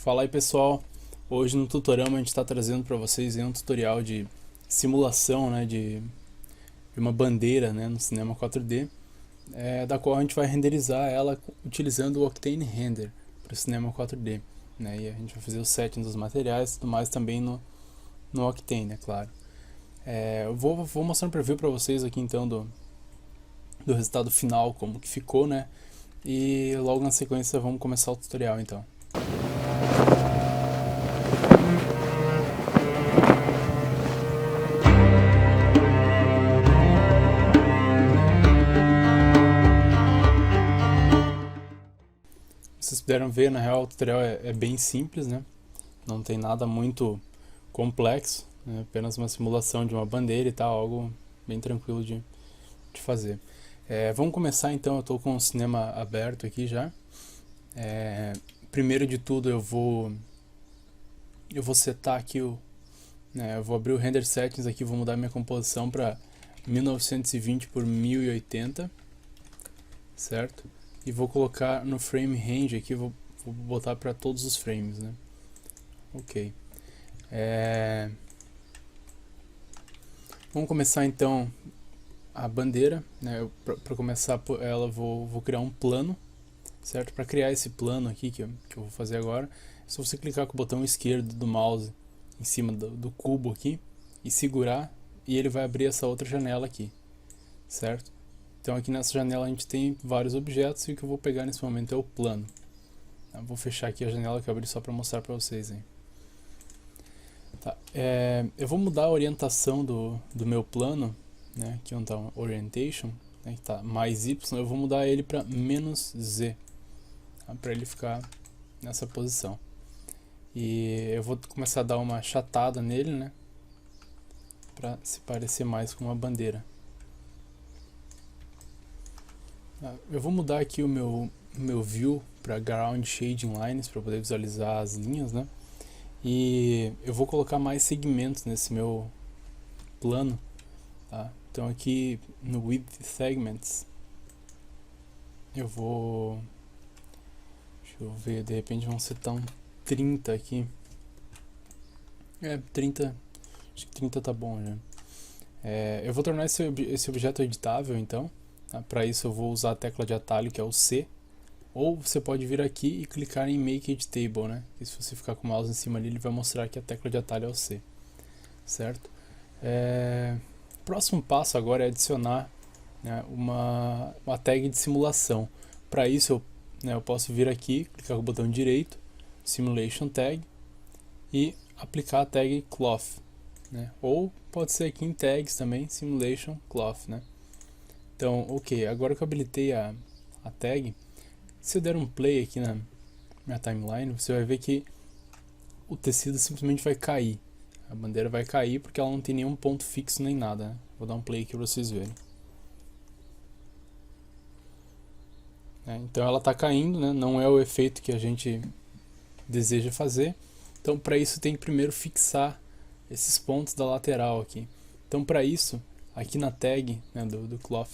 Fala aí pessoal, hoje no Tutorama a gente está trazendo para vocês um tutorial de simulação, né, de uma bandeira, né, no cinema 4D, da qual a gente vai renderizar ela utilizando o Octane Render para o cinema 4D, né, e a gente vai fazer o setting dos materiais e tudo mais também no Octane, é claro. Eu vou mostrar um preview para vocês aqui então do resultado final, como que ficou, né, e logo na sequência vamos começar o tutorial então. Vocês puderam ver, na real o tutorial é bem simples, né? Não tem nada muito complexo, né? Apenas uma simulação de uma bandeira e tal, algo bem tranquilo de fazer. Vamos começar então, eu estou com o cinema aberto aqui já. Primeiro de tudo eu vou setar aqui eu vou abrir o render settings aqui, vou mudar minha composição para 1920 por 1080, certo? E vou colocar no frame range aqui, vou botar para todos os frames, né? Ok. Vamos começar então a bandeira, né? Para começar ela, vou criar um plano, certo? Para criar esse plano aqui que eu vou fazer agora, é só você clicar com o botão esquerdo do mouse em cima do cubo aqui e segurar, e ele vai abrir essa outra janela aqui, certo? Então aqui nessa janela a gente tem vários objetos e o que eu vou pegar nesse momento é o plano. Eu vou fechar aqui a janela que eu abri só para mostrar para vocês aí. Tá, eu vou mudar a orientação do meu plano, né, aqui onde está o Orientation, né, que está mais Y, eu vou mudar ele para "-Z", tá, para ele ficar nessa posição. E eu vou começar a dar uma achatada nele, né, para se parecer mais com uma bandeira. Eu vou mudar aqui o meu view para Ground Shading Lines para poder visualizar as linhas, né? E eu vou colocar mais segmentos nesse meu plano, tá? Então aqui no Width Segments eu vou, deixa eu ver, de repente vão ser tão 30 aqui. 30, acho que 30 tá bom já. Eu vou tornar esse objeto editável então. Para isso eu vou usar a tecla de atalho que é o C, ou você pode vir aqui e clicar em Make Edit Table, né? E se você ficar com o mouse em cima ali, ele vai mostrar que a tecla de atalho é o C, certo? Próximo passo agora é adicionar, né, uma tag de simulação. Para isso eu posso vir aqui, clicar com o botão direito, Simulation Tag, e aplicar a tag Cloth, né? Ou pode ser aqui em Tags também, Simulation Cloth, né? Então, ok, agora que eu habilitei a tag, se eu der um play aqui na minha timeline, você vai ver que o tecido simplesmente vai cair. A bandeira vai cair porque ela não tem nenhum ponto fixo nem nada, né? Vou dar um play aqui para vocês verem. Então ela está caindo, né? Não é o efeito que a gente deseja fazer. Então para isso tem que primeiro fixar esses pontos da lateral aqui. Então para isso, aqui na tag, né, do cloth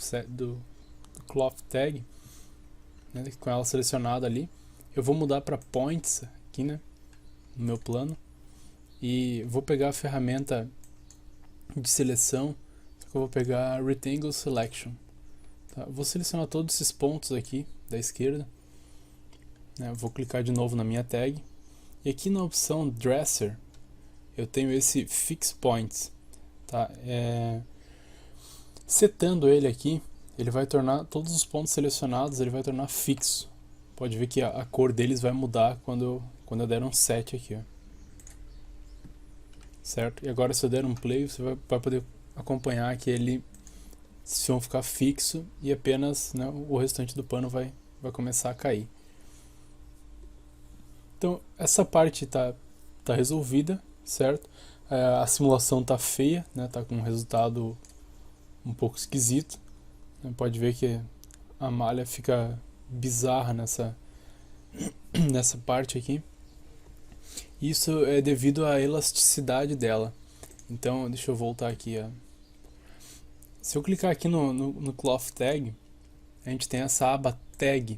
tag, né, com ela selecionada ali, eu vou mudar para points aqui, né, no meu plano, e vou pegar a ferramenta de seleção, só que eu vou pegar Rectangle Selection, tá? Vou selecionar todos esses pontos aqui da esquerda, né, vou clicar de novo na minha tag, e aqui na opção Dresser eu tenho esse Fix Points, tá? Setando ele aqui, ele vai tornar todos os pontos selecionados, ele vai tornar fixo. Pode ver que a cor deles vai mudar quando eu der um set aqui, ó. Certo? E agora se eu der um play, você vai poder acompanhar que eles vão ficar fixo e apenas, né, o restante do pano vai começar a cair. Então essa parte tá resolvida, certo? A simulação tá feia, né? Tá com um resultado um pouco esquisito. Pode ver que a malha fica bizarra nessa parte aqui. Isso é devido à elasticidade dela. Então, deixa eu voltar aqui. Se eu clicar aqui no Cloth Tag, a gente tem essa aba Tag.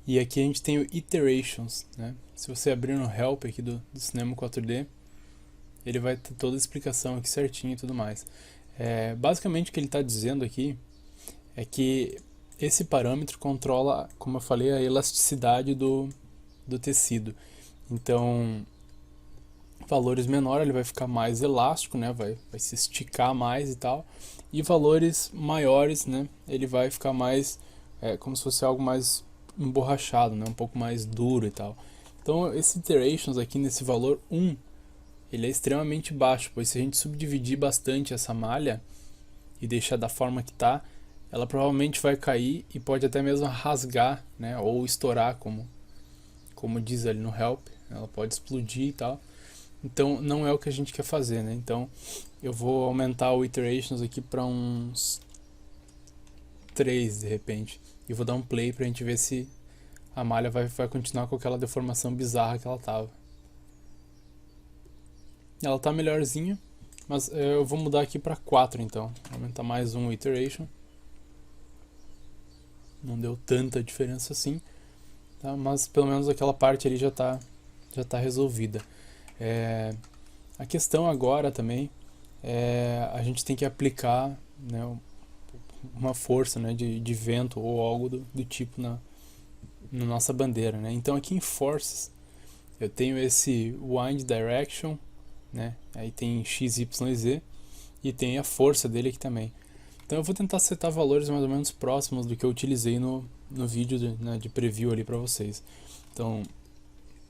E aqui a gente tem o Iterations, né? Se você abrir no Help aqui do Cinema 4D, ele vai ter toda a explicação aqui certinho e tudo mais. Basicamente o que ele está dizendo aqui é que esse parâmetro controla, como eu falei, a elasticidade do tecido. Então, valores menores ele vai ficar mais elástico, né? Vai se esticar mais e tal. E valores maiores, né? Ele vai ficar mais, como se fosse algo mais emborrachado, né? Um pouco mais duro e tal. Então, esse iterations aqui nesse valor 1, ele é extremamente baixo, pois se a gente subdividir bastante essa malha e deixar da forma que está, ela provavelmente vai cair e pode até mesmo rasgar, né? Ou estourar, como diz ali no Help. Ela pode explodir e tal. Então não é o que a gente quer fazer, né? Então eu vou aumentar o iterations aqui para uns 3 de repente. E vou dar um play pra gente ver se a malha vai continuar com aquela deformação bizarra que ela tava. Ela tá melhorzinha, mas eu vou mudar aqui para 4 então. Aumentar mais um iteration. Não deu tanta diferença assim, tá? Mas pelo menos aquela parte ali já tá resolvida. A questão agora também a gente tem que aplicar, né, uma força, né, de vento ou algo do tipo na nossa bandeira, né? Então aqui em Forces eu tenho esse Wind Direction, né? Aí tem X, Y, Z e tem a força dele aqui também. Então eu vou tentar setar valores mais ou menos próximos do que eu utilizei no vídeo de preview ali para vocês. Então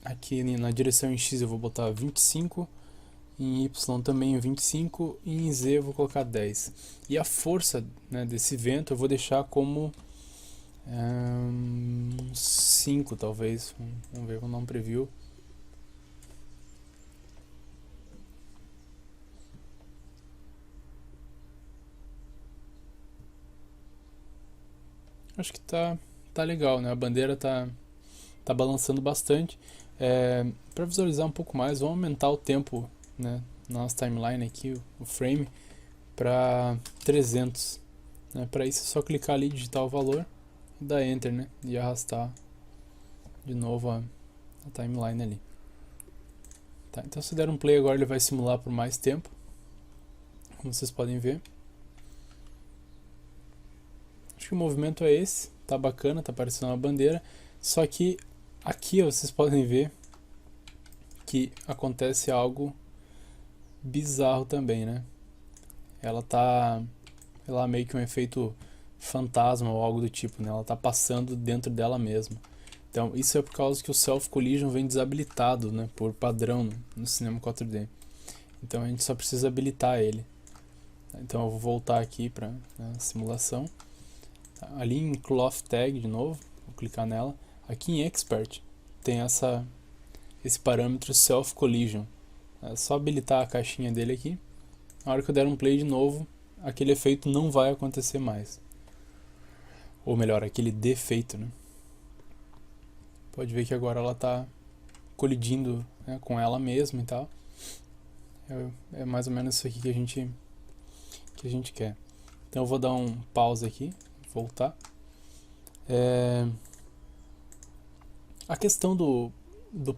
aqui na direção em X eu vou botar 25, em Y também 25 e em Z eu vou colocar 10. E a força, né, desse vento eu vou deixar como 5 talvez. Vamos ver, vou dar um preview. Acho que tá legal, né? A bandeira tá balançando bastante. Para visualizar um pouco mais, vamos aumentar o tempo, né, na nossa timeline aqui, o frame, para 300. Né? Para isso é só clicar ali, digitar o valor e dar Enter, né? E arrastar de novo a timeline ali. Tá, então se der um play agora ele vai simular por mais tempo, como vocês podem ver. Acho que o movimento é esse, tá bacana, tá parecendo uma bandeira, só que aqui vocês podem ver que acontece algo bizarro também, né? Ela tá, sei lá, meio que um efeito fantasma ou algo do tipo, né? Ela tá passando dentro dela mesma. Então isso é por causa que o Self Collision vem desabilitado, né, por padrão no Cinema 4D. Então a gente só precisa habilitar ele. Então eu vou voltar aqui para a simulação. Ali em Cloth Tag de novo, vou clicar nela. Aqui em Expert tem esse parâmetro Self Collision. É só habilitar a caixinha dele aqui. Na hora que eu der um play de novo, aquele efeito não vai acontecer mais. Ou melhor, aquele defeito, né? Pode ver que agora ela está colidindo, né, com ela mesma e tal. É mais ou menos isso aqui que a gente quer. Então eu vou dar um pause aqui, voltar. A questão do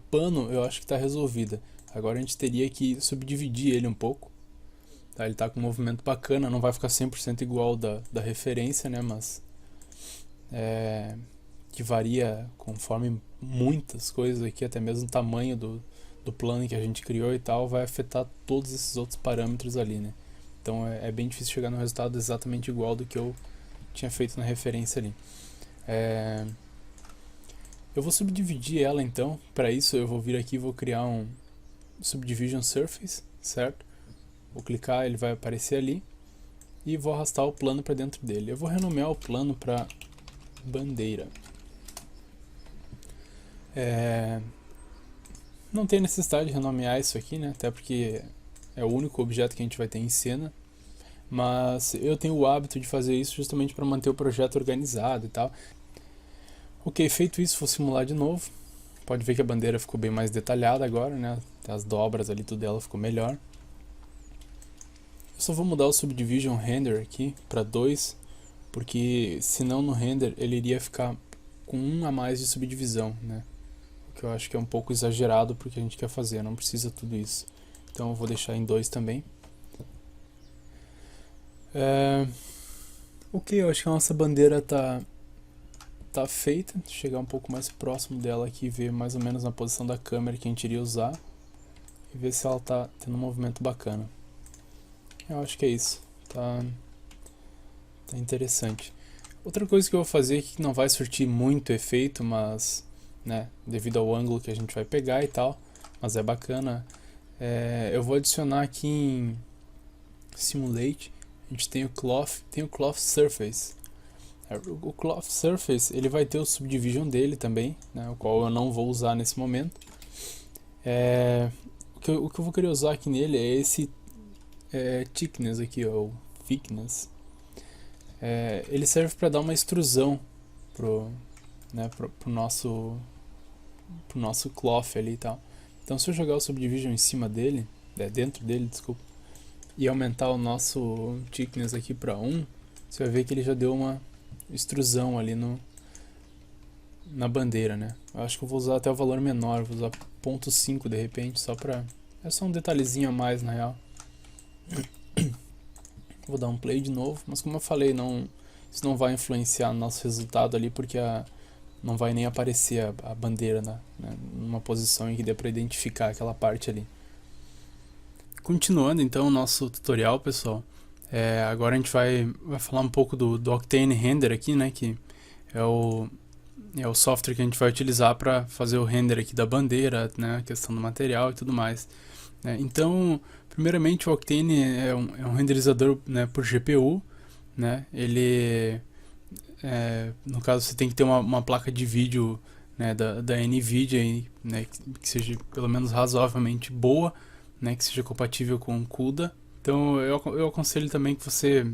pano eu acho que está resolvida. Agora a gente teria que subdividir ele um pouco. Tá? Ele está com um movimento bacana, não vai ficar 100% igual da referência, né? Mas que varia conforme muitas coisas aqui, até mesmo o tamanho do plano que a gente criou e tal, vai afetar todos esses outros parâmetros ali, né? Então é bem difícil chegar no resultado exatamente igual do que eu tinha feito na referência ali. Eu vou subdividir ela então. Para isso eu vou vir aqui e vou criar um Subdivision Surface, certo? Vou clicar, ele vai aparecer ali e vou arrastar o plano para dentro dele. Eu vou renomear o plano para bandeira. Não tem necessidade de renomear isso aqui, né? Até porque é o único objeto que a gente vai ter em cena. Mas eu tenho o hábito de fazer isso justamente para manter o projeto organizado e tal. Ok, feito isso, vou simular de novo. Pode ver que a bandeira ficou bem mais detalhada agora, né? As dobras ali, tudo dela ficou melhor. Eu só vou mudar o Subdivision Render aqui para 2, porque senão no render ele iria ficar com 1 a mais de subdivisão, né? O que eu acho que é um pouco exagerado para o que a gente quer fazer, não precisa tudo isso. Então eu vou deixar em 2 também. Ok, eu acho que a nossa bandeira tá feita. Vou chegar um pouco mais próximo dela aqui e ver mais ou menos na posição da câmera que a gente iria usar. E ver se ela tá tendo um movimento bacana. Eu acho que é isso. Tá interessante. Outra coisa que eu vou fazer aqui que não vai surtir muito efeito, mas, né, devido ao ângulo que a gente vai pegar e tal, mas é bacana, eu vou adicionar aqui em Simulate, a gente tem o Cloth Surface. O Cloth Surface, ele vai ter o Subdivision dele também, né, o qual eu não vou usar nesse momento. O que eu vou querer usar aqui nele é esse thickness aqui, ó, o thickness. Ele serve para dar uma extrusão pro nosso cloth ali e tal. Então se eu jogar o Subdivision em cima dele, dentro dele, desculpa, e aumentar o nosso thickness aqui para 1, você vai ver que ele já deu uma extrusão ali na bandeira, né? Eu acho que eu vou usar até o valor menor, vou usar 0.5 de repente, é só um detalhezinho a mais na real. Vou dar um play de novo, mas como eu falei, isso não vai influenciar no nosso resultado ali, porque não vai nem aparecer a bandeira numa posição em que dê para identificar aquela parte ali. Continuando então o nosso tutorial, pessoal, agora a gente vai falar um pouco do Octane Render aqui, né, que é o software que a gente vai utilizar para fazer o render aqui da bandeira, né, a questão do material e tudo mais. Então, primeiramente o Octane é um renderizador, né, por GPU, né, ele, no caso você tem que ter uma placa de vídeo, né, da NVIDIA, né, que seja pelo menos razoavelmente boa, né, que seja compatível com o CUDA. Então eu aconselho também que você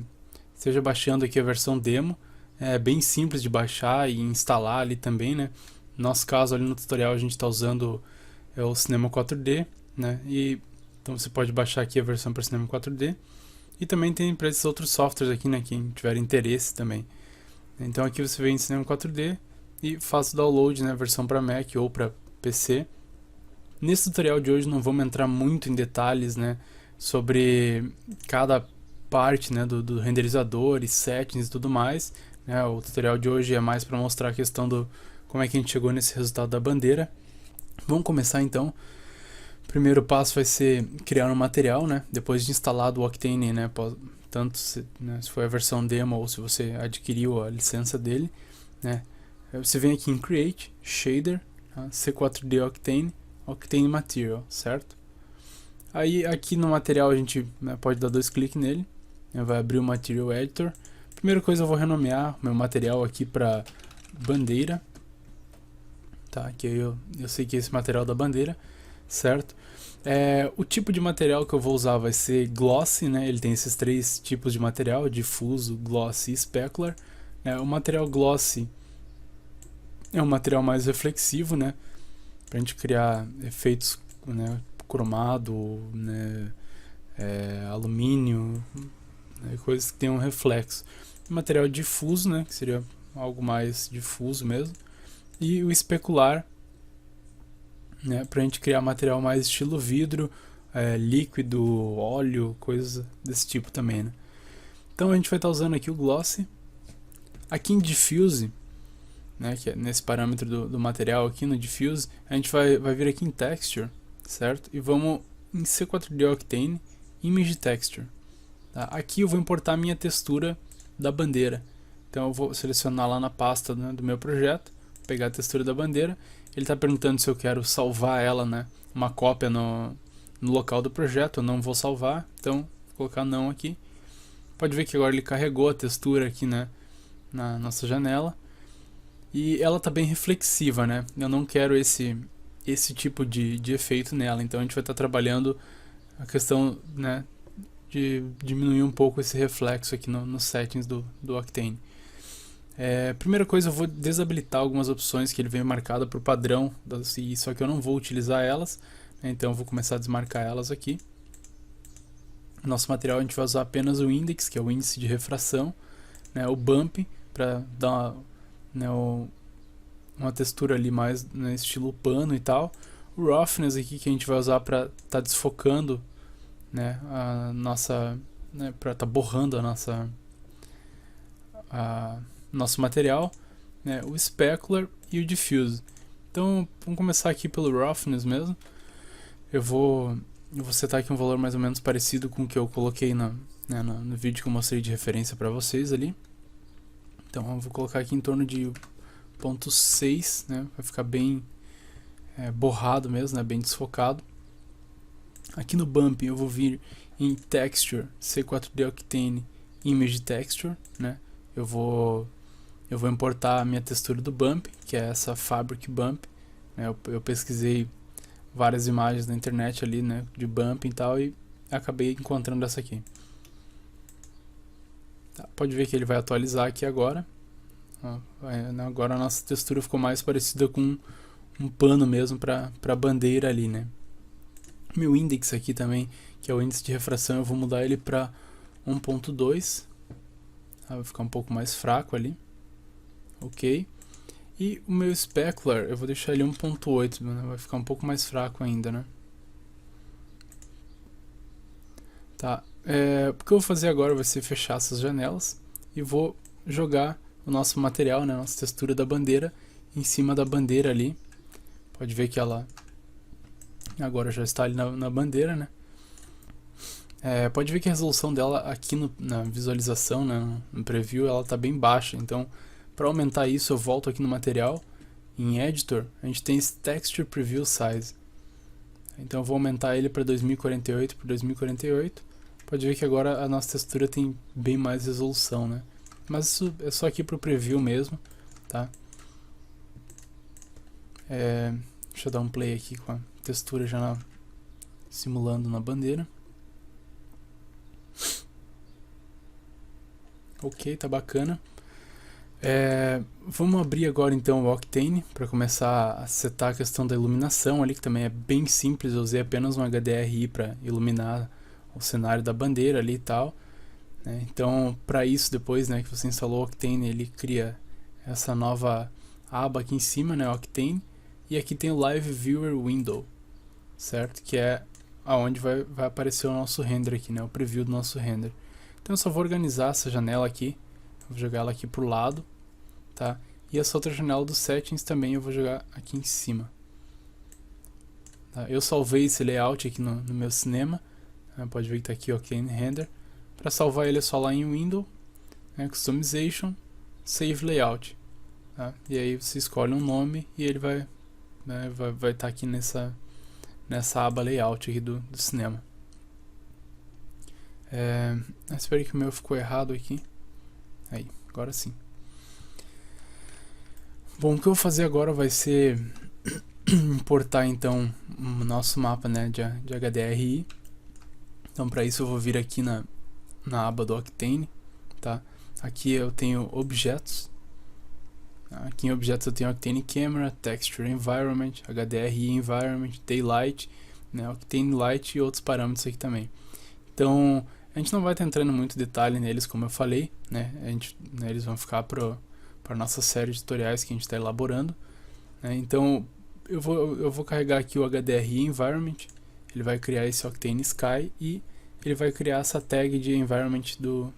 esteja baixando aqui a versão demo, é bem simples de baixar e instalar ali também, né. No nosso caso ali no tutorial a gente está usando o Cinema 4D, né, então você pode baixar aqui a versão para Cinema 4D, e também tem para esses outros softwares aqui, né, quem tiver interesse também. Então aqui você vem em Cinema 4D e faz o download, né, versão para Mac ou para PC. Nesse tutorial de hoje não vamos entrar muito em detalhes, né, sobre cada parte, né, do renderizador e settings e tudo mais, né. O tutorial de hoje é mais para mostrar a questão do como é que a gente chegou nesse resultado da bandeira. Vamos começar então. O primeiro passo vai ser criar um material, né, depois de instalado o Octane, né, tanto se foi a versão demo ou se você adquiriu a licença dele, né. Você vem aqui em Create, Shader, C4D Octane Material, certo? Aí aqui no material a gente, né, pode dar 2 cliques nele, né, vai abrir o Material Editor. Primeira coisa eu vou renomear meu material aqui para bandeira, tá? Que eu sei que é esse material da bandeira, certo? O tipo de material que eu vou usar vai ser glossy, né? Ele tem esses 3 tipos de material: difuso, glossy e specular. O material glossy é um material mais reflexivo, né, pra gente criar efeitos, né, cromado, né, alumínio, né, coisas que tenham reflexo. O material difuso, né, que seria algo mais difuso mesmo, e o especular, né, pra gente criar material mais estilo vidro, líquido, óleo, coisas desse tipo também, né. Então a gente vai estar usando aqui o glossy. Aqui em diffuse, né, que é nesse parâmetro do material aqui no diffuse, a gente vai vir aqui em texture, certo? E vamos em C4D Octane, image texture, tá? Aqui eu vou importar a minha textura da bandeira. Então eu vou selecionar lá na pasta, né, do meu projeto, pegar a textura da bandeira. Ele está perguntando se eu quero salvar ela, né, uma cópia no local do projeto. Eu não vou salvar, então vou colocar não aqui. Pode ver que agora ele carregou a textura aqui, né, na nossa janela. E ela tá bem reflexiva, né? Eu não quero esse tipo de efeito nela. Então a gente vai estar trabalhando a questão, né, de diminuir um pouco esse reflexo aqui nos settings do Octane. Primeira coisa, eu vou desabilitar algumas opções que ele vem marcado por padrão, só que eu não vou utilizar elas, né, então eu vou começar a desmarcar elas aqui. Nosso material a gente vai usar apenas o index, que é o índice de refração, né, o bump, para dar uma, né, uma textura ali mais no estilo pano e tal. O roughness aqui que a gente vai usar para tá desfocando, né, a nossa, né, para tá borrando nosso material, né, o specular e o diffuse. Então vamos começar aqui pelo roughness mesmo. Eu vou setar aqui um valor mais ou menos parecido com o que eu coloquei no vídeo que eu mostrei de referência para vocês ali. Então eu vou colocar aqui em torno de 0.6, né, vai ficar bem borrado mesmo, né, bem desfocado. Aqui no Bump eu vou vir em Texture, C4D Octane Image Texture, né, eu vou importar a minha textura do Bump, que é essa Fabric Bump, né, eu pesquisei várias imagens na internet ali, né, de Bump e tal, e acabei encontrando essa aqui. Tá, pode ver que ele vai atualizar aqui agora. Agora a nossa textura ficou mais parecida com um pano mesmo para a bandeira ali, né. Meu index aqui também, que é o índice de refração, eu vou mudar ele para 1.2, tá, vai ficar um pouco mais fraco ali, ok. E o meu specular, eu vou deixar ele 1.8, né, vai ficar um pouco mais fraco ainda, né. Tá, o que eu vou fazer agora vai ser fechar essas janelas e vou jogar o nosso material, né, a nossa textura da bandeira em cima da bandeira ali. Pode ver que ela agora já está ali na bandeira, né. Pode ver que a resolução dela aqui na visualização, né, no preview, ela está bem baixa. Então, para aumentar isso, eu volto aqui no material, em Editor, a gente tem esse Texture Preview Size. Então eu vou aumentar ele para 2048 por 2048. Pode ver que agora a nossa textura tem bem mais resolução, né? Mas isso é só aqui para o preview mesmo, tá? Deixa eu dar um play aqui com a textura já simulando na bandeira. Ok, tá bacana. Vamos abrir agora então o Octane para começar a setar a questão da iluminação ali, que também é bem simples. Eu usei apenas um HDRI para iluminar o cenário da bandeira ali e tal, né? Então, para isso, depois, né, que você instalou o Octane, ele cria essa nova aba aqui em cima, né, Octane, e aqui tem o Live Viewer Window, certo? Que é aonde vai aparecer o nosso render aqui, né, o preview do nosso render. Então eu só vou organizar essa janela aqui, vou jogar ela aqui pro lado, tá? E essa outra janela dos settings também eu vou jogar aqui em cima, tá? Eu salvei esse layout aqui no meu cinema, pode ver que está aqui o Octane Render. Para salvar ele é só lá em Window, né, Customization, Save Layout, tá? E aí você escolhe um nome e ele vai estar aqui nessa aba Layout aqui do cinema. Espero que o meu ficou errado aqui. Aí, agora sim. Bom, o que eu vou fazer agora vai ser importar então o nosso mapa, né, de HDRI. Então para isso eu vou vir aqui na aba do Octane, tá? Aqui eu tenho objetos. Aqui em objetos eu tenho Octane Camera, Texture Environment, HDRI Environment, Daylight, né, Octane Light e outros parâmetros aqui também. Então a gente não vai estar entrando muito detalhe neles, como eu falei, né? Eles vão ficar para a nossa série de tutoriais que a gente está elaborando, né? Então eu vou carregar aqui o HDRI Environment. Ele vai criar esse Octane Sky e ele vai criar essa tag de environment do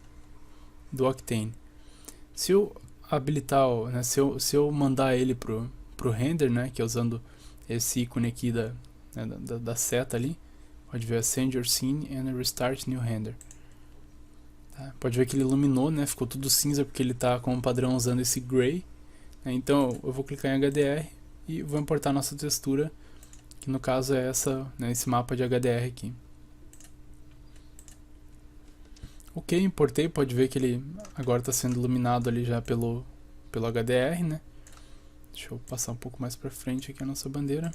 Octane. Se eu habilitar, né, se eu mandar ele pro render, né, que é usando esse ícone aqui da seta ali, pode ver Send Your Scene and Restart New Render. Tá? Pode ver que ele iluminou, né, ficou tudo cinza porque ele está como padrão usando esse gray, né? Então eu vou clicar em HDR e vou importar a nossa textura, que no caso é né, esse mapa de HDR aqui. Ok, importei, pode ver que ele agora está sendo iluminado ali já pelo HDR, né? Deixa eu passar um pouco mais para frente aqui a nossa bandeira.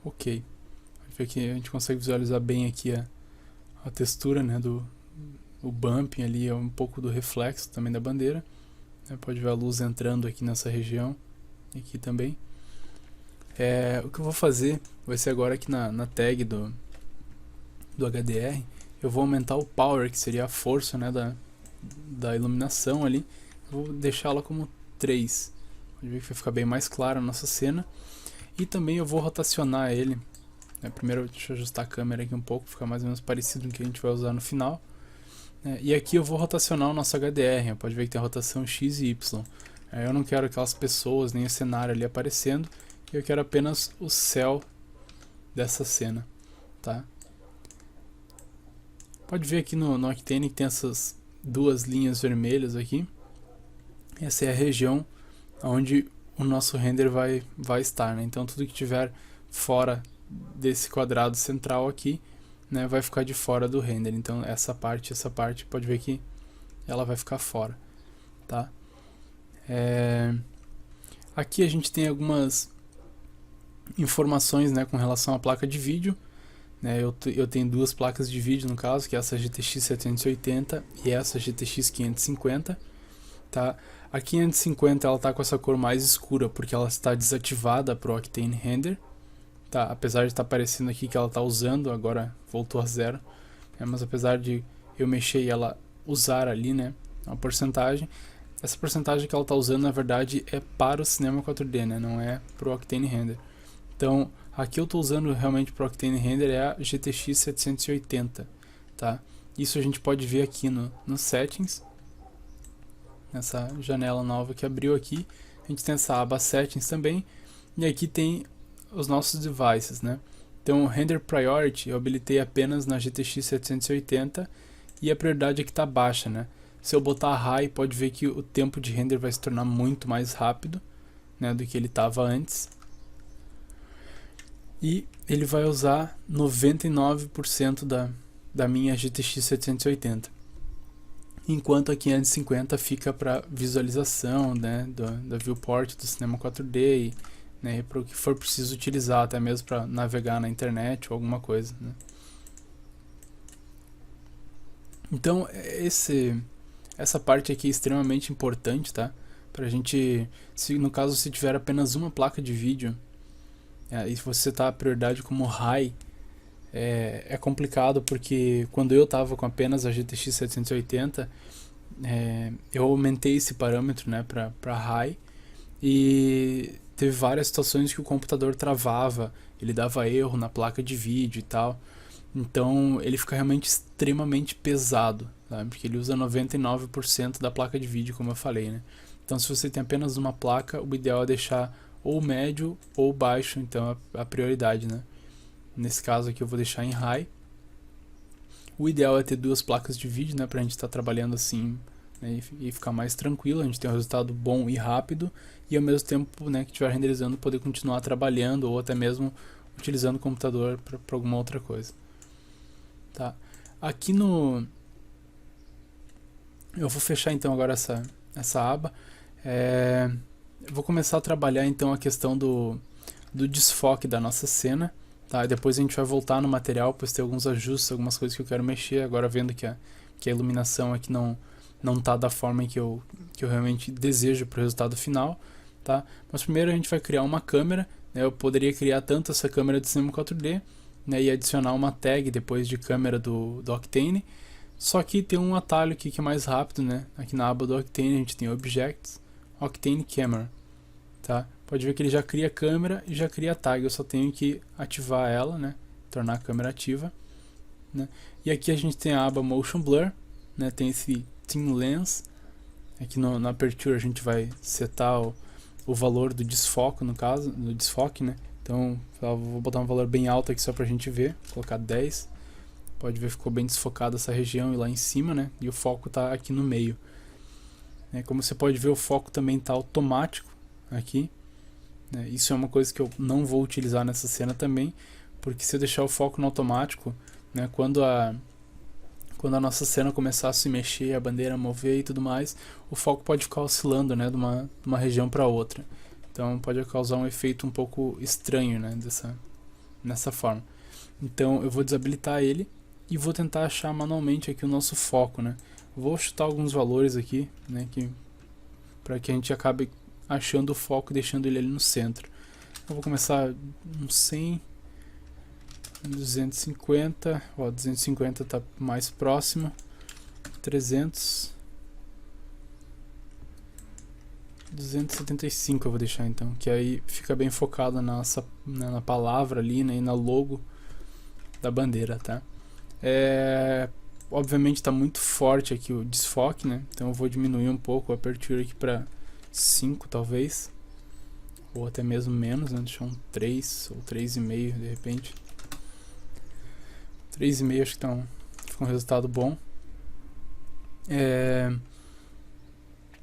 Ok, pode ver que a gente consegue visualizar bem aqui a textura, né, o bumping ali, é um pouco do reflexo também da bandeira, né? Pode ver a luz entrando aqui nessa região, aqui também. O que eu vou fazer vai ser agora aqui na tag do HDR, eu vou aumentar o power, que seria a força, né, da iluminação ali, vou deixá-la como 3. Pode ver que vai ficar bem mais clara a nossa cena. E também eu vou rotacionar ele. Primeiro deixa eu ajustar a câmera aqui um pouco, ficar mais ou menos parecido com o que a gente vai usar no final. E aqui eu vou rotacionar o nosso HDR, pode ver que tem a rotação X e Y. Eu não quero aquelas pessoas, nem o cenário ali aparecendo, eu quero apenas o céu dessa cena, tá? Pode ver aqui no Octane que tem essas duas linhas vermelhas aqui. Essa é a região onde o nosso render vai estar, né? Então tudo que tiver fora desse quadrado central aqui, né, vai ficar de fora do render. Então essa parte pode ver que ela vai ficar fora, tá? Aqui a gente tem algumas informações, né, com relação à placa de vídeo, né? Eu tenho duas placas de vídeo no caso, que é essa GTX 780 e essa GTX 550, tá? A 550 ela tá com essa cor mais escura porque ela está desativada para o Octane Render, tá? Apesar de estar aparecendo aqui que ela está usando, agora voltou a 0, mas apesar de eu mexer e ela usar ali, né, uma porcentagem, essa porcentagem que ela está usando na verdade é para o Cinema 4D, né, não é para o Octane Render. Então aqui eu estou usando realmente para o Octane Render é a GTX 780, tá? Isso a gente pode ver aqui no Settings, nessa janela nova que abriu aqui. A gente tem essa aba Settings também, e aqui tem os nossos devices, né? Então, Render Priority eu habilitei apenas na GTX 780 e a prioridade aqui está baixa, né? Se eu botar High, pode ver que o tempo de render vai se tornar muito mais rápido, né, do que ele estava antes. E ele vai usar 99% da minha GTX 780. Enquanto a 550 fica para visualização, né, da viewport do Cinema 4D, né, para o que for preciso utilizar, até mesmo para navegar na internet ou alguma coisa, né. Então essa parte aqui é extremamente importante, tá? Pra gente, no caso se tiver apenas uma placa de vídeo, e se você tá a prioridade como High, é complicado porque quando eu tava com apenas a GTX 780, eu aumentei esse parâmetro, né, para High, e teve várias situações que o computador travava, ele dava erro na placa de vídeo e tal. Então ele fica realmente extremamente pesado, sabe? Porque ele usa 99% da placa de vídeo, como eu falei, né? Então se você tem apenas uma placa, o ideal é deixar ou médio ou baixo, então a prioridade, né? Nesse caso aqui eu vou deixar em High. O ideal é ter duas placas de vídeo, né, pra gente estar trabalhando assim, né, e ficar mais tranquilo, a gente tem um resultado bom e rápido, e ao mesmo tempo, né, que estiver renderizando, poder continuar trabalhando ou até mesmo utilizando o computador para alguma outra coisa. Tá. Aqui eu vou fechar então agora essa aba. Eu vou começar a trabalhar então a questão do desfoque da nossa cena, tá? Depois a gente vai voltar no material, pois tem alguns ajustes, algumas coisas que eu quero mexer, agora vendo que a iluminação aqui não tá da forma que eu realmente desejo para o resultado final, tá? Mas primeiro a gente vai criar uma câmera, né? Eu poderia criar tanto essa câmera de Cinema 4D, né, e adicionar uma tag depois de câmera do Octane. Só que tem um atalho aqui que é mais rápido, né? Aqui na aba do Octane a gente tem Objects, Octane Camera, tá? Pode ver que ele já cria a câmera e já cria a tag, eu só tenho que ativar ela, né? Tornar a câmera ativa, né? E aqui a gente tem a aba Motion Blur, né? Tem esse Thin Lens, aqui na Aperture a gente vai setar o valor do desfoque, no caso, do desfoque, né? Então, vou botar um valor bem alto aqui só pra gente ver, vou colocar 10. Pode ver que ficou bem desfocada essa região e lá em cima, né? E o foco tá aqui no meio. Como você pode ver, o foco também tá automático aqui. Isso é uma coisa que eu não vou utilizar nessa cena também, porque se eu deixar o foco no automático, né, quando a nossa cena começar a se mexer, a bandeira mover e tudo mais, o foco pode ficar oscilando, né, de uma região para outra. Então pode causar um efeito um pouco estranho, né, nessa forma. Então eu vou desabilitar ele e vou tentar achar manualmente aqui o nosso foco, né. Vou chutar alguns valores aqui, né, para que a gente acabe achando o foco e deixando ele ali no centro. Eu vou começar um 100, 250, 250 está mais próximo, 300, 275 eu vou deixar então, que aí fica bem focado na palavra ali, né, e na logo da bandeira, tá? Obviamente está muito forte aqui o desfoque, né? Então eu vou diminuir um pouco a apertura aqui para 5 talvez, ou até mesmo menos, né? Deixar um 3 ou 3,5 de repente. 3,5 acho que fica um resultado bom.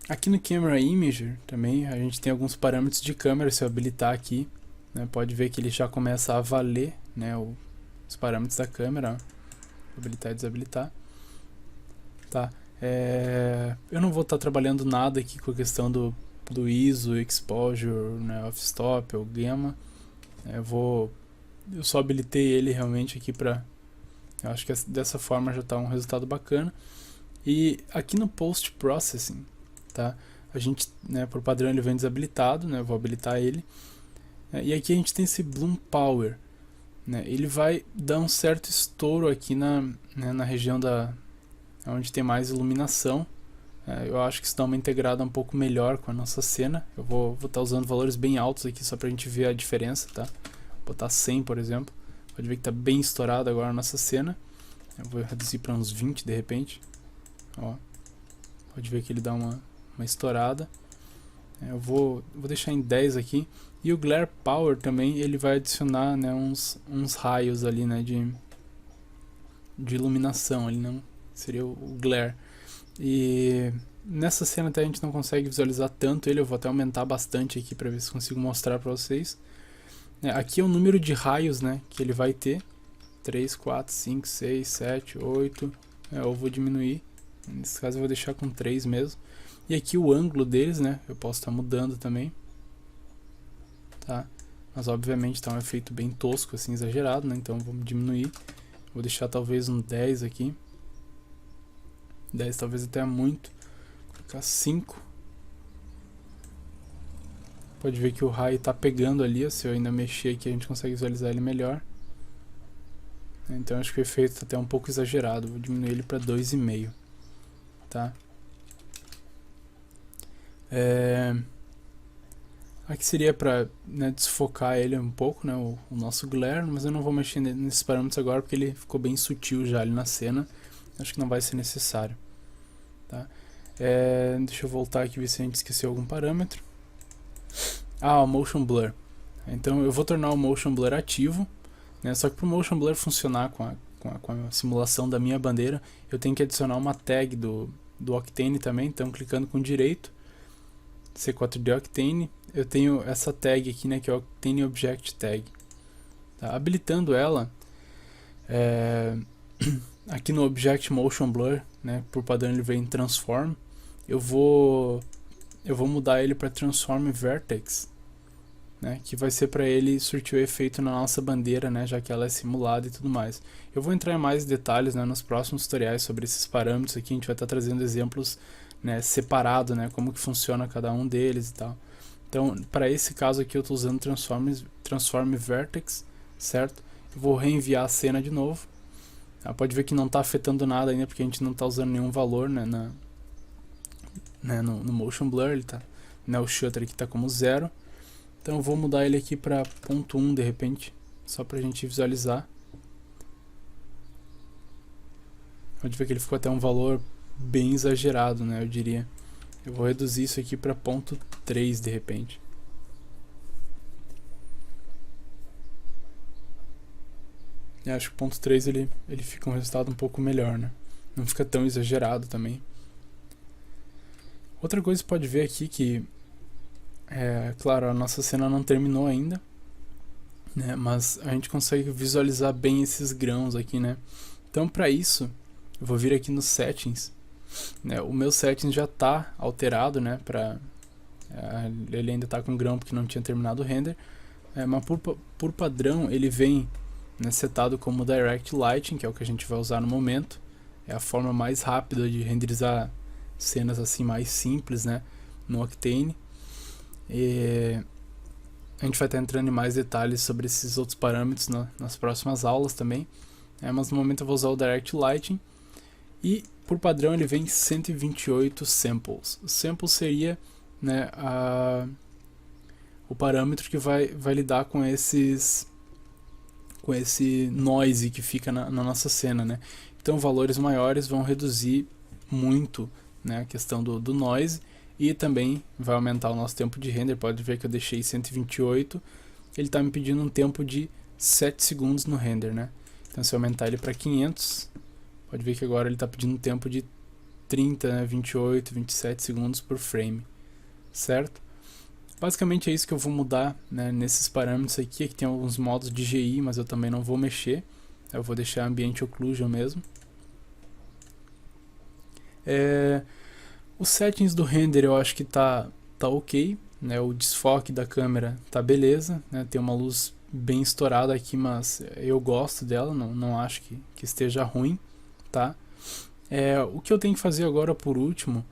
Aqui no Camera Imager também a gente tem alguns parâmetros de câmera. Se eu habilitar aqui, né, pode ver que ele já começa a valer, né, os parâmetros da câmera. Habilitar e desabilitar, tá? Eu não vou estar trabalhando nada aqui com a questão do ISO, Exposure, né, F-Stop ou Gamma. Eu só habilitei ele realmente aqui para, eu acho que dessa forma já está um resultado bacana. E aqui no Post Processing, tá? A gente, né, por padrão ele vem desabilitado, né? Eu vou habilitar ele. E aqui a gente tem esse Bloom Power, né? Ele vai dar um certo estouro aqui na região onde tem mais iluminação. Eu acho que isso dá uma integrada um pouco melhor com a nossa cena. Eu vou estar usando valores bem altos aqui só pra gente ver a diferença, tá? Vou botar 100, por exemplo. Pode ver que tá bem estourado agora a nossa cena. Eu vou reduzir para uns 20 de repente. Ó, pode ver que ele dá uma estourada. Eu vou deixar em 10 aqui. E o Glare Power também, ele vai adicionar, né, uns raios ali, né, de iluminação ali, não seria o glare. E nessa cena até a gente não consegue visualizar tanto ele, eu vou até aumentar bastante aqui para ver se consigo mostrar para vocês. Aqui é o número de raios, né, que ele vai ter. 3, 4, 5, 6, 7, 8. Eu vou diminuir. Nesse caso eu vou deixar com 3 mesmo. E aqui o ângulo deles, né, eu posso estar mudando também. Tá? Mas obviamente está um efeito bem tosco, assim, exagerado, né? Então vamos diminuir. Vou deixar talvez um 10 aqui. 10 talvez até muito. Vou colocar 5. Pode ver que o raio está pegando ali, ó, se eu ainda mexer aqui a gente consegue visualizar ele melhor. Então acho que o efeito está até um pouco exagerado. Vou diminuir ele para 2,5. Tá? Aqui seria para, né, desfocar ele um pouco, né, o nosso glare, mas eu não vou mexer nesses parâmetros agora porque ele ficou bem sutil já ali na cena. Acho que não vai ser necessário. Tá? Deixa eu voltar aqui e ver se a gente esqueceu algum parâmetro. O Motion Blur. Então eu vou tornar o Motion Blur ativo, né, só que para o Motion Blur funcionar com a simulação da minha bandeira, eu tenho que adicionar uma tag do Octane também. Então clicando com direito, C4D Octane, eu tenho essa tag aqui, né, que é o Octane Object Tag. Tá? Habilitando ela, aqui no Object Motion Blur, né, por padrão ele vem em Transform, eu vou mudar ele para Transform Vertex, né, que vai ser para ele surtir o efeito na nossa bandeira, né, já que ela é simulada e tudo mais. Eu vou entrar em mais detalhes, né, nos próximos tutoriais sobre esses parâmetros aqui. A gente vai estar trazendo exemplos, né, separado, né, como que funciona cada um deles e tal. Então, para esse caso aqui eu estou usando Transform Vertex, certo? Eu vou reenviar a cena de novo. Pode ver que não está afetando nada ainda, porque a gente não está usando nenhum valor, né, no Motion Blur. Ele tá, né, o shutter aqui está como 0. Então eu vou mudar ele aqui para 0.1 de repente, só para a gente visualizar. Pode ver que ele ficou até um valor bem exagerado, né, eu diria. Eu vou reduzir isso aqui para 0.3 de repente. Eu acho que o 0.3 ele fica um resultado um pouco melhor, né? Não fica tão exagerado também. Outra coisa que você pode ver aqui que, claro, a nossa cena não terminou ainda, né? Mas a gente consegue visualizar bem esses grãos aqui, né? Então para isso, eu vou vir aqui nos Settings. O meu settings já está alterado, né, ele ainda está com grão porque não tinha terminado o render, mas por padrão ele vem, né, setado como Direct Lighting, que é o que a gente vai usar no momento. É a forma mais rápida de renderizar cenas assim mais simples, né, no Octane. E a gente vai estar entrando em mais detalhes sobre esses outros parâmetros nas próximas aulas também, mas no momento eu vou usar o Direct Lighting. E por padrão ele vem 128 samples. O sample seria, né, o parâmetro que vai lidar com esse noise que fica na nossa cena, né? Então valores maiores vão reduzir muito, né, a questão do noise, e também vai aumentar o nosso tempo de render. Pode ver que eu deixei 128, ele está me pedindo um tempo de 7 segundos no render, né? Então se eu aumentar ele para 500, pode ver que agora ele está pedindo um tempo de 30, né, 28, 27 segundos por frame, certo? Basicamente é isso que eu vou mudar, né, nesses parâmetros aqui. Aqui tem alguns modos de GI, mas eu também não vou mexer. Eu vou deixar Ambient Occlusion mesmo. Os settings do render eu acho que tá ok, né? O desfoque da câmera tá beleza, né? Tem uma luz bem estourada aqui, mas eu gosto dela, não acho que esteja ruim, tá? O que eu tenho que fazer agora por último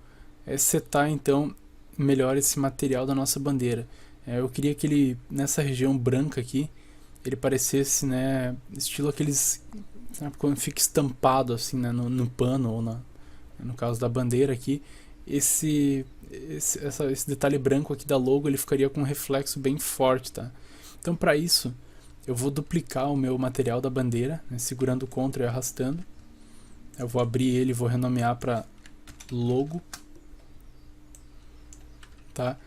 é setar então melhor esse material da nossa bandeira. Eu queria que ele, nessa região branca aqui, ele parecesse, né, estilo aqueles, sabe, quando fica estampado assim, né, no pano, ou no caso da bandeira aqui, esse detalhe branco aqui da logo, ele ficaria com um reflexo bem forte, tá? Então para isso eu vou duplicar o meu material da bandeira, né, segurando o Ctrl e arrastando. Eu vou abrir ele e vou renomear para logo, tá?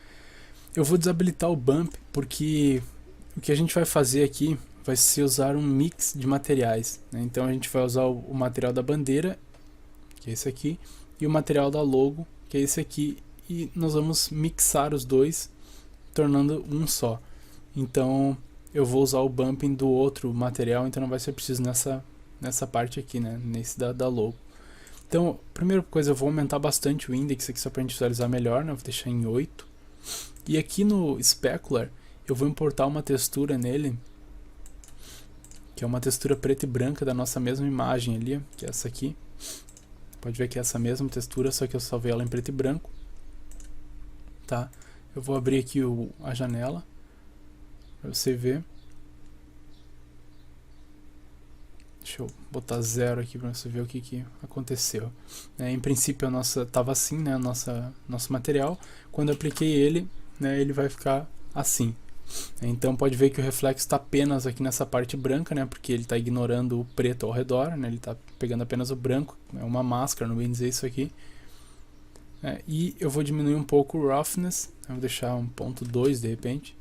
Eu vou desabilitar o bump, porque o que a gente vai fazer aqui vai ser usar um mix de materiais, né? Então a gente vai usar o material da bandeira, que é esse aqui, e o material da logo, que é esse aqui, e nós vamos mixar os dois, tornando um só. Então eu vou usar o bumping do outro material, então não vai ser preciso nessa parte aqui, né? Nesse da logo. Então, primeira coisa, eu vou aumentar bastante o index aqui só para a gente visualizar melhor, né? Eu vou deixar em 8. E aqui no Specular, eu vou importar uma textura nele, que é uma textura preta e branca da nossa mesma imagem ali, que é essa aqui. Pode ver que é essa mesma textura, só que eu salvei ela em preto e branco, tá? Eu vou abrir aqui a janela, para você ver. Deixa eu botar 0 aqui para você ver o que aconteceu. Em princípio a nossa estava assim, né, nosso material. Quando eu apliquei ele, né, ele vai ficar assim. Então pode ver que o reflexo está apenas aqui nessa parte branca, né, porque ele está ignorando o preto ao redor, né, ele está pegando apenas o branco. É uma máscara, não bem dizer isso aqui. E eu vou diminuir um pouco o roughness, eu vou deixar 1.2 de repente.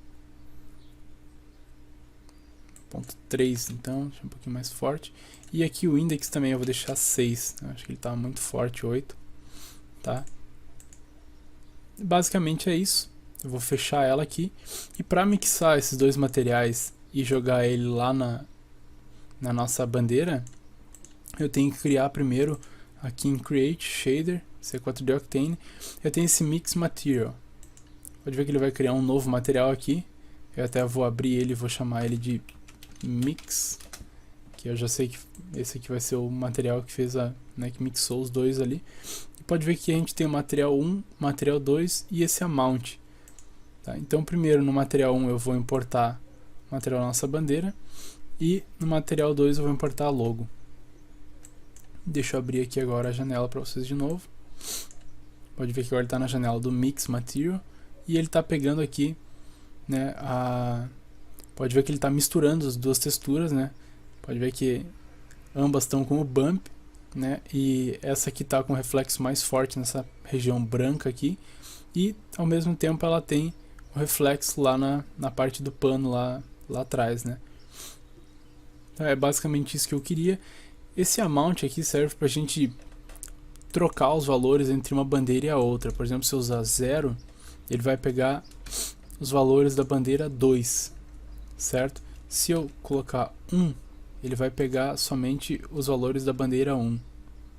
0.3, então, deixa um pouquinho mais forte. E aqui o index também eu vou deixar 6, acho que ele está muito forte, 8, tá? Basicamente é isso. Eu vou fechar ela aqui. E para mixar esses dois materiais e jogar ele lá na nossa bandeira, eu tenho que criar primeiro aqui em Create Shader, C4D Octane, eu tenho esse Mix Material. Pode ver que ele vai criar um novo material aqui. Eu até vou abrir ele e vou chamar ele de Mix, que eu já sei que esse aqui vai ser o material que fez que mixou os dois ali. E pode ver que a gente tem o material 1, material 2 e esse amount, tá? Então primeiro no material 1 eu vou importar o material da nossa bandeira, e no material 2 eu vou importar a logo. Deixa eu abrir aqui agora a janela para vocês de novo. Pode ver que agora ele está na janela do Mix Material, e ele está pegando aqui, né, pode ver que ele está misturando as duas texturas, né? Pode ver que ambas estão com o bump, né? E essa aqui está com o reflexo mais forte nessa região branca aqui, e ao mesmo tempo ela tem o reflexo lá na parte do pano lá atrás, né? Então é basicamente isso que eu queria. Esse amount aqui serve para a gente trocar os valores entre uma bandeira e a outra. Por exemplo, se eu usar 0, ele vai pegar os valores da bandeira 2, certo? Se eu colocar 1, ele vai pegar somente os valores da bandeira 1,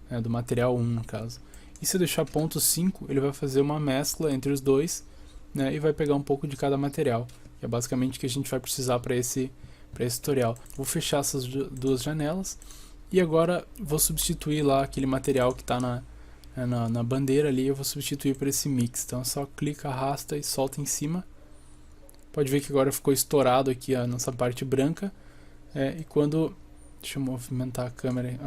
né, do material 1 no caso. E se eu deixar ponto 5, ele vai fazer uma mescla entre os dois, né, e vai pegar um pouco de cada material, que é basicamente o que a gente vai precisar para esse tutorial. Vou fechar essas duas janelas, e agora vou substituir lá aquele material que está na bandeira ali, eu vou substituir por esse mix. Então só clica, arrasta e solta em cima. Pode ver que agora ficou estourado aqui a nossa parte branca. E quando... Deixa eu movimentar a câmera,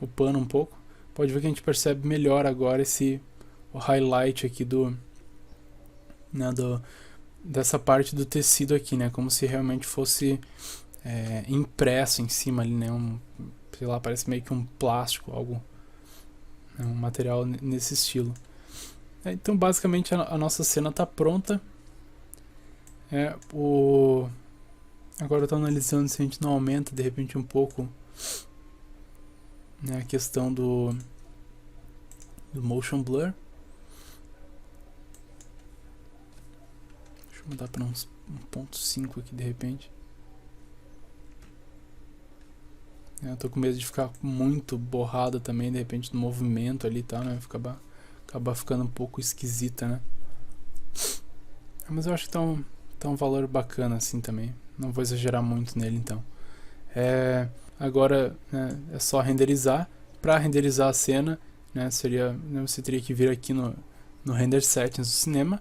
o pano um pouco. Pode ver que a gente percebe melhor agora o highlight aqui do né, dessa parte do tecido aqui, né, como se realmente fosse impresso em cima ali, né, sei lá, parece meio que um plástico, algo, né, um material nesse estilo. Então basicamente a nossa cena está pronta. Agora eu estou analisando se a gente não aumenta de repente um pouco, né, a questão do motion blur. Deixa eu mudar para 1.5 aqui de repente. Eu tô com medo de ficar muito borrado também, de repente, no movimento ali e tal, né? Acabar ficando um pouco esquisita, né? Mas eu acho que tá um valor bacana assim também. Não vou exagerar muito nele então. Agora, né, é só renderizar. Para renderizar a cena, né, você teria que vir aqui no Render Settings do cinema,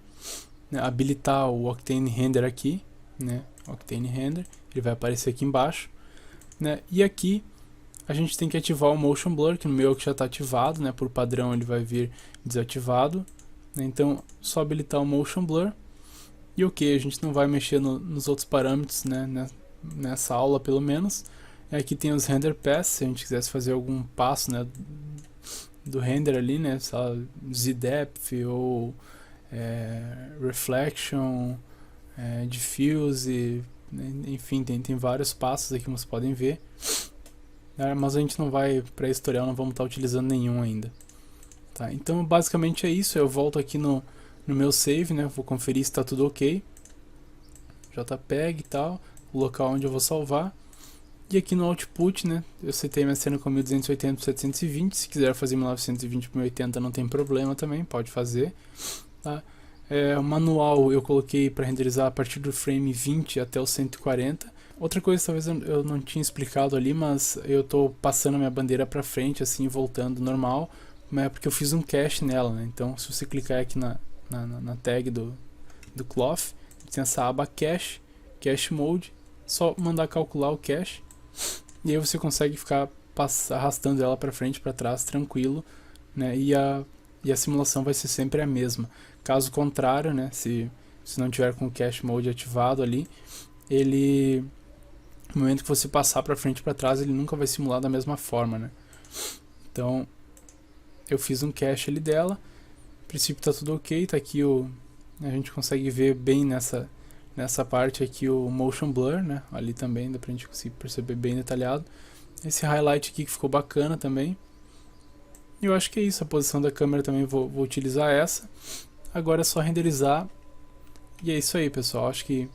né, habilitar o Octane Render aqui, né? Octane Render, ele vai aparecer aqui embaixo. Né? E aqui a gente tem que ativar o Motion Blur, que no meu já está ativado, né? Por padrão ele vai vir desativado, né? Então só habilitar o Motion Blur e ok, a gente não vai mexer nos outros parâmetros, né? Nessa aula pelo menos. Aqui tem os Render Paths, se a gente quisesse fazer algum passo, né, do render ali, né? Z-Depth ou Reflection, Diffuse, enfim, tem vários passos aqui que vocês podem ver, mas a gente não vai, para esse tutorial não vamos estar utilizando nenhum ainda, tá? Então basicamente é isso. Eu volto aqui no meu save, né? Vou conferir se está tudo ok, JPEG e tal, o local onde eu vou salvar, e aqui no output, né, eu setei minha cena com 1280 por 720, se quiser fazer 1920 por 1080 não tem problema também, pode fazer, tá? O manual eu coloquei para renderizar a partir do frame 20 até o 140. Outra coisa talvez eu não tinha explicado ali, mas eu estou passando minha bandeira para frente, assim, voltando normal, né, porque eu fiz um cache nela, né? Então se você clicar aqui na tag do cloth, tem essa aba cache mode, só mandar calcular o cache, e aí você consegue ficar arrastando ela para frente e para trás tranquilo, né? E a simulação vai ser sempre a mesma. Caso contrário, né, se não tiver com o Cache Mode ativado ali, no momento que você passar para frente e para trás, ele nunca vai simular da mesma forma, né? Então, eu fiz um cache ali dela, a princípio tá tudo ok, tá aqui a gente consegue ver bem nessa parte aqui o Motion Blur, né? Ali também dá pra gente conseguir perceber bem detalhado. Esse highlight aqui que ficou bacana também. Eu acho que é isso, a posição da câmera também vou utilizar essa. Agora é só renderizar. E é isso aí, pessoal. Acho que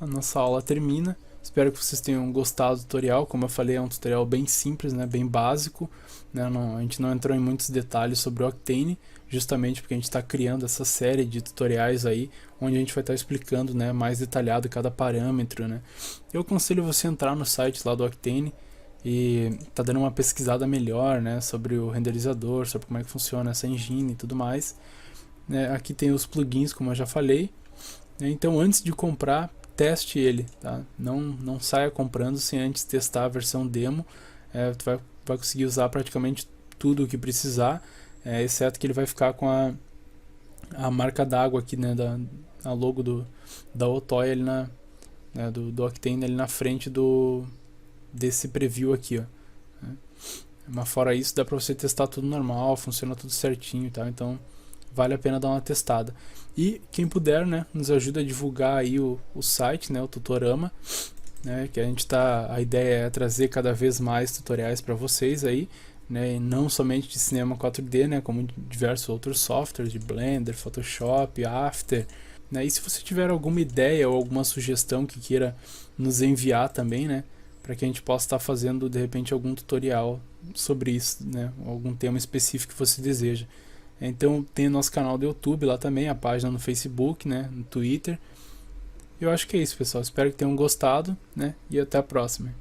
a nossa aula termina. Espero que vocês tenham gostado do tutorial. Como eu falei, é um tutorial bem simples, né? Bem básico, né? A gente não entrou em muitos detalhes sobre o Octane, justamente porque a gente está criando essa série de tutoriais aí, onde a gente vai estar explicando, né, mais detalhado cada parâmetro, né? Eu aconselho você entrar no site lá do Octane e tá dando uma pesquisada melhor, né, sobre o renderizador, sobre como é que funciona essa engine e tudo mais. Aqui tem os plugins, como eu já falei, né? Então antes de comprar, teste ele, tá? Não saia comprando sem antes testar a versão demo. Tu vai conseguir usar praticamente tudo o que precisar, exceto que ele vai ficar com a marca d'água aqui, né, a logo da Otoy ali do Octane ali na frente desse preview aqui, ó. Mas fora isso, dá pra você testar tudo normal, funciona tudo certinho, tá? Então vale a pena dar uma testada. E quem puder, né, nos ajuda a divulgar aí o site, né, o Tutorama, né, que a ideia é trazer cada vez mais tutoriais para vocês aí, né, e não somente de cinema 4D, né, como diversos outros softwares de Blender, Photoshop, After, né? E se você tiver alguma ideia ou alguma sugestão que queira nos enviar também, né, para que a gente possa estar fazendo de repente algum tutorial sobre isso, né, algum tema específico que você deseja. Então tem o nosso canal do YouTube lá também, a página no Facebook, né, no Twitter. Eu acho que é isso, pessoal. Espero que tenham gostado, né, e até a próxima.